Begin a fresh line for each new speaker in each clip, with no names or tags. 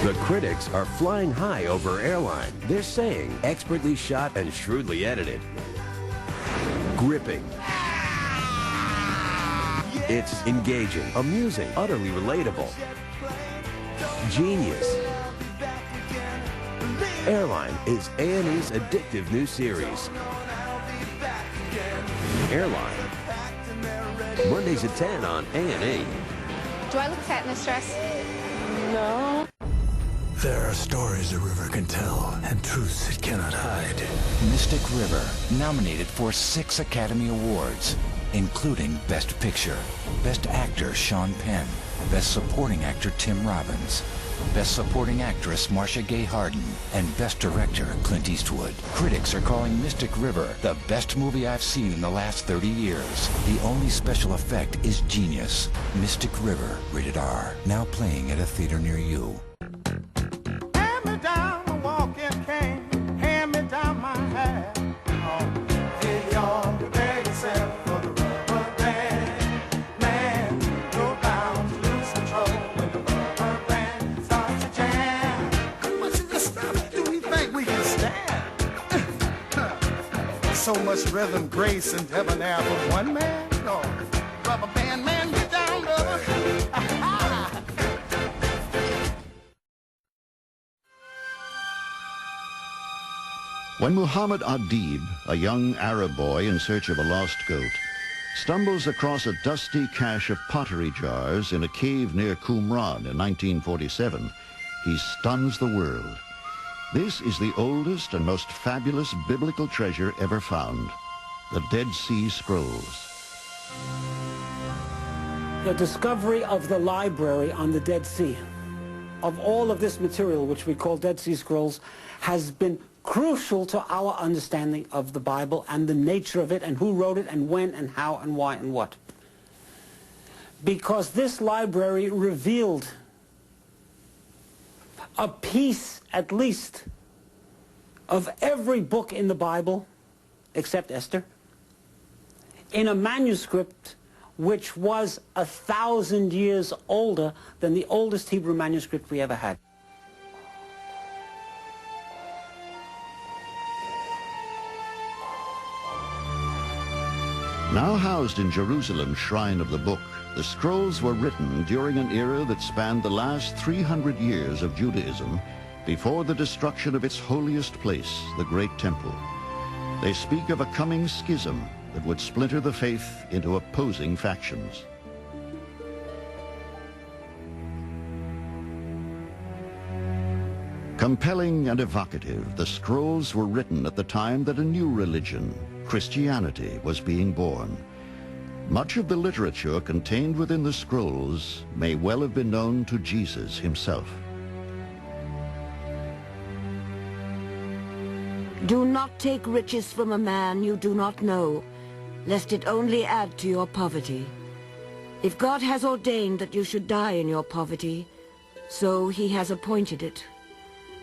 The critics are flying high over Airline. They're saying expertly shot and shrewdly edited. Gripping. It's engaging, amusing, utterly relatable. Genius. Airline is A&E's addictive new series. Airline. Mondays at 10 on A&E.
Do I look fat in this dress?
No.
There are stories a river can tell, and truths it cannot hide.
Mystic River, nominated for 6 Academy Awards, including Best Picture, Best Actor Sean Penn, Best Supporting Actor Tim Robbins, Best Supporting Actress Marcia Gay Harden, and Best Director Clint Eastwood. Critics are calling Mystic River the best movie I've seen in the last 30 years. The only special effect is genius. Mystic River, rated R, now playing at a theater near you.
Hand me down a walking cane, hand me down my hat. Oh, get on to beg yourself for the rubber band. Man, go down to lose control when the rubber band starts to jam. How much of this stuff do we think we can stand? So much rhythm, grace, and debonair from one man? No, rubber band man, get down, brother.
When Muhammad Adib, a young Arab boy in search of a lost goat, stumbles across a dusty cache of pottery jars in a cave near Qumran in 1947, he stuns the world. This is the oldest and most fabulous biblical treasure ever found, the Dead Sea Scrolls.
The discovery of the library on the Dead Sea, of all of this material, which we call Dead Sea Scrolls, has been crucial to our understanding of the Bible and the nature of it and who wrote it and when and how and why and what. Because this library revealed a piece, at least, of every book in the Bible, except Esther, in a manuscript which was 1,000 years older than the oldest Hebrew manuscript we ever had.
Now housed in Jerusalem's Shrine of the Book, the scrolls were written during an era that spanned the last 300 years of Judaism before the destruction of its holiest place, the Great Temple. They speak of a coming schism that would splinter the faith into opposing factions. Compelling and evocative, the scrolls were written at the time that a new religion, Christianity, was being born. Much of the literature contained within the scrolls may well have been known to Jesus himself.
Do not take riches from a man you do not know, lest it only add to your poverty. If God has ordained that you should die in your poverty, so he has appointed it.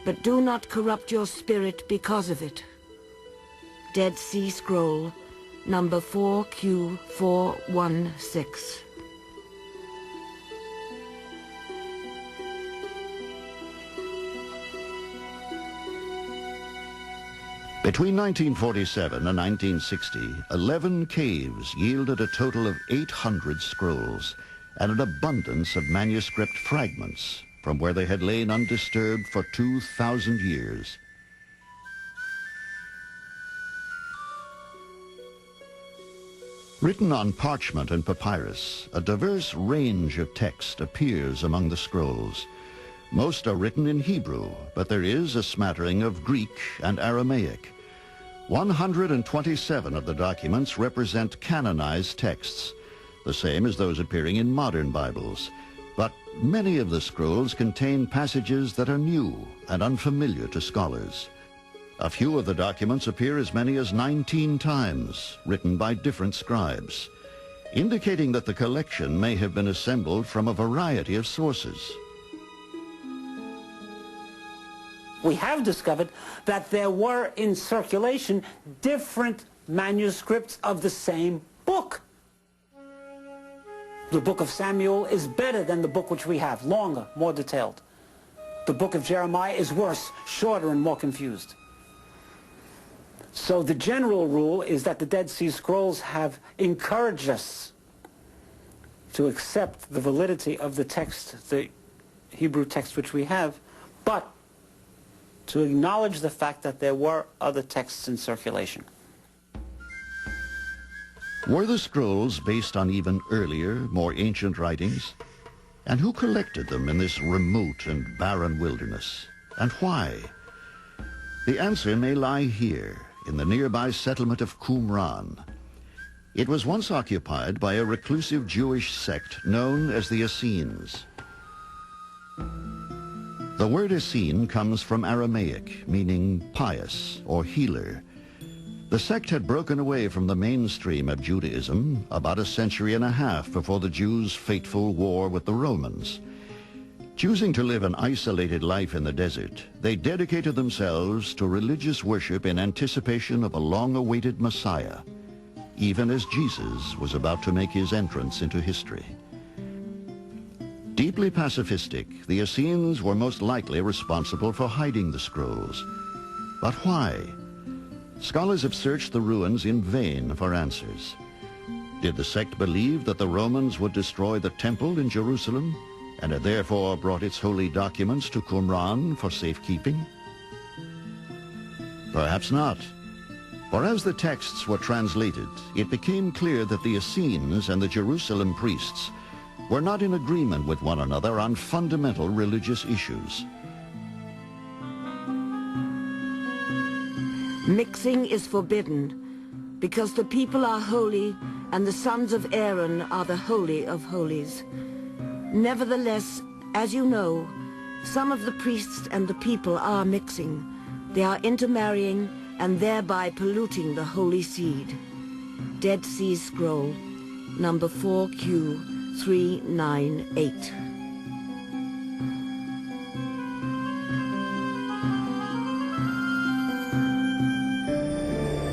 But do not corrupt your spirit because of it. Dead Sea Scroll, number 4Q416.
Between 1947 and 1960, 11 caves yielded a total of 800 scrolls and an abundance of manuscript fragments from where they had lain undisturbed for 2,000 years. Written on parchment and papyrus, a diverse range of text appears among the scrolls. Most are written in Hebrew, but there is a smattering of Greek and Aramaic. 127 of the documents represent canonized texts, the same as those appearing in modern Bibles. But many of the scrolls contain passages that are new and unfamiliar to scholars. A few of the documents appear as many as 19 times, written by different scribes, indicating that the collection may have been assembled from a variety of sources.
We have discovered that there were in circulation different manuscripts of the same book. The book of Samuel is better than the book which we have, longer, more detailed. The book of Jeremiah is worse, shorter, and more confused. So the general rule is that the Dead Sea Scrolls have encouraged us to accept the validity of the text, the Hebrew text which we have, but to acknowledge the fact that there were other texts in circulation.
Were the scrolls based on even earlier, more ancient writings? And who collected them in this remote and barren wilderness? And why? The answer may lie here, in the nearby settlement of Qumran. It was once occupied by a reclusive Jewish sect known as the Essenes. The word Essene comes from Aramaic, meaning pious or healer. The sect had broken away from the mainstream of Judaism about a century and a half before the Jews' fateful war with the Romans. Choosing to live an isolated life in the desert, they dedicated themselves to religious worship in anticipation of a long-awaited Messiah, even as Jesus was about to make his entrance into history. Deeply pacifistic, the Essenes were most likely responsible for hiding the scrolls. But why? Scholars have searched the ruins in vain for answers. Did the sect believe that the Romans would destroy the temple in Jerusalem and had therefore brought its holy documents to Qumran for safekeeping? Perhaps not. For as the texts were translated, it became clear that the Essenes and the Jerusalem priests were not in agreement with one another on fundamental religious issues.
Mixing is forbidden because the people are holy and the sons of Aaron are the holy of holies. Nevertheless, as you know, some of the priests and the people are mixing. They are intermarrying and thereby polluting the holy seed. Dead Sea Scroll, number 4Q398.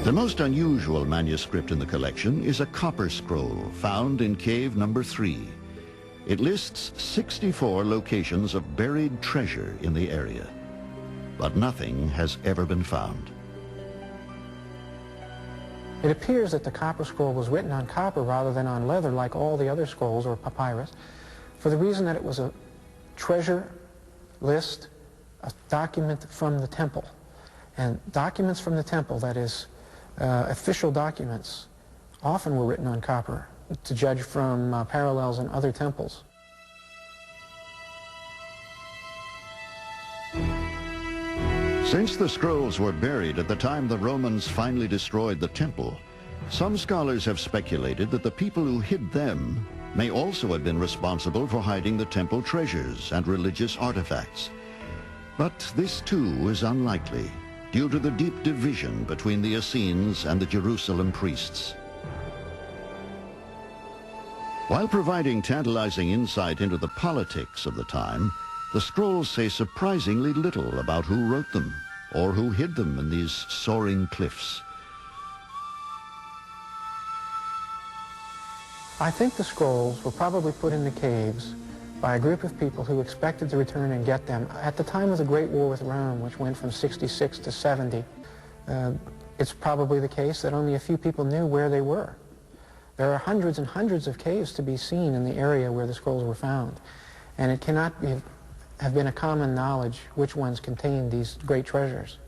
The most unusual manuscript in the collection is a copper scroll found in cave number 3. It lists 64 locations of buried treasure in the area, but nothing has ever been found.
It appears that the copper scroll was written on copper rather than on leather like all the other scrolls or papyrus, for the reason that it was a treasure list, a document from the temple. And documents from the temple, that is, official documents, often were written on copper, to judge from parallels in other temples.
Since the scrolls were buried at the time the Romans finally destroyed the temple, some scholars have speculated that the people who hid them may also have been responsible for hiding the temple treasures and religious artifacts. But this too is unlikely, due to the deep division between the Essenes and the Jerusalem priests. While providing tantalizing insight into the politics of the time, the scrolls say surprisingly little about who wrote them or who hid them in these soaring cliffs.
I think the scrolls were probably put in the caves by a group of people who expected to return and get them. At the time of the Great War with Rome, which went from 66 to 70, it's probably the case that only a few people knew where they were. There are hundreds and hundreds of caves to be seen in the area where the scrolls were found, and it cannot have been a common knowledge which ones contained these great treasures.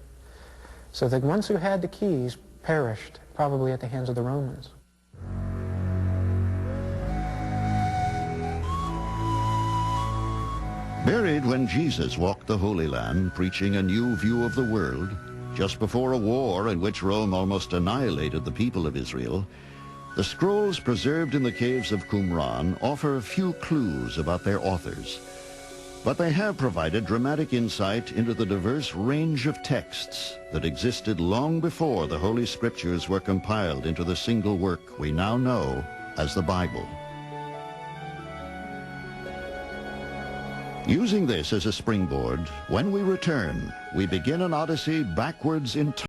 So the ones who had the keys perished, probably at the hands of the Romans.
Buried when Jesus walked the Holy Land, preaching a new view of the world, just before a war in which Rome almost annihilated the people of Israel, the scrolls preserved in the caves of Qumran offer few clues about their authors. But they have provided dramatic insight into the diverse range of texts that existed long before the Holy Scriptures were compiled into the single work we now know as the Bible. Using this as a springboard, when we return, we begin an odyssey backwards in time.